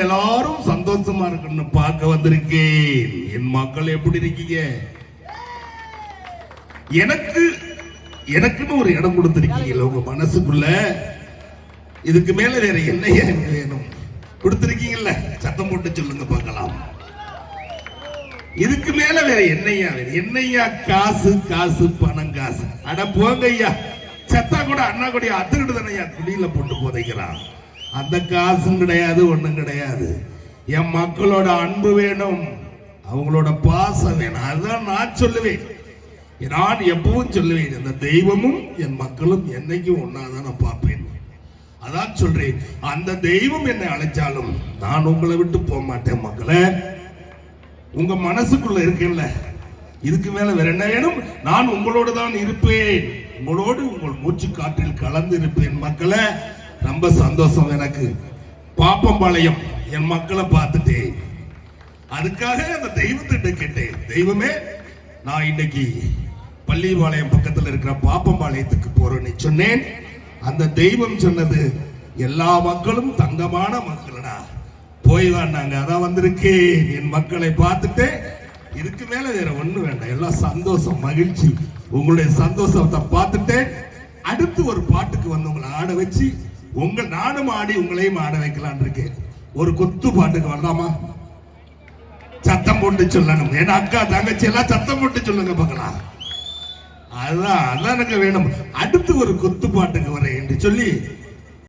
உங்களை எல்லாரும் சந்தோஷமா இருக்குன்னு பார்க்க வந்திருக்கேன். என் மக்கள் எப்படி இருக்கீங்க? எனக்குன்னு ஒரு இடம் கொடுத்திருக்கீங்க உங்க மனசுக்குள்ள. இதுக்கு மேல வேற என்னையா எனக்கு வேணும்? கொடுத்திருக்கீங்கல்ல, சத்தம் போட்டு சொல்லுங்க பார்க்கலாம். இதுக்கு மேல வேற என்னையா காசு காசு பணம் காசு? அட போங்க ஐயா, செத்தா கூட அண்ணா கொடியா அத்துக்கிட்டு தானே குடியில போட்டு போதைக்கிறான். அந்த காசும் கிடையாது, ஒண்ணும் கிடையாது. என் மக்களோட அன்பு வேணும், அவங்களோட பாசம் வேணும். அதுதான் நான் சொல்லுவேன். நான் எப்பவும் சொல்லுவேன், அந்த தெய்வமும் என் மக்களும் என்னைக்கும் ஒன்னாதான் நான் பார்ப்பேன். அதான் சொல்றேன், அந்த தெய்வம் என்னை அழைச்சாலும் நான் உங்களை விட்டு போக மாட்டேன். மக்களை உங்க மனசுக்குள்ள இருக்கேன்ல, இதுக்கு மேல வேற என்ன வேணும்? நான் உங்களோடு தான் இருப்பேன், உங்களோடு உங்கள் மூச்சு காற்றில் கலந்து இருப்பேன். மக்களை ரொம்ப சந்தோஷம் எனக்கு. பாப்பம்பாளையம் என் மக்களை பார்த்துட்டேன், அதுக்காக அந்த தெய்வத்திட்ட கேட்டேன். தெய்வமே, நான் இன்னைக்கு பள்ளிபாளையம் பக்கத்தில் இருக்கிற பாப்பம்பாளையத்துக்கு போறேன்னு சொன்னேன். அந்த தெய்வம் சொன்னது, எல்லா மக்களும் தங்கமான மக்களடா, போய் வாங்க. அதான் வந்திருக்கேன். என் மக்களை பார்த்துட்டு இதுக்கு மேல வேற ஒண்ணு வேண்டாம். எல்லாம் சந்தோஷம், மகிழ்ச்சி. உங்களுடைய சந்தோஷத்தை பார்த்துட்டு அடுத்து ஒரு பாட்டுக்கு வந்து உங்களை ஆட வச்சு நானும் ஆடி உங்களையும் ஆட வைக்கலான் இருக்கேன். ஒரு கொத்து பாட்டுக்கு வரலாமா? சத்தம் போட்டு சொல்லணும். என் அக்கா தங்கச்சி எல்லாம் சத்தம் போட்டு சொல்லுங்க பார்க்கலாம். அதான் எனக்கு வேணும். அடுத்து ஒரு கொத்து பாட்டுக்கு வரேன் என்று சொல்லி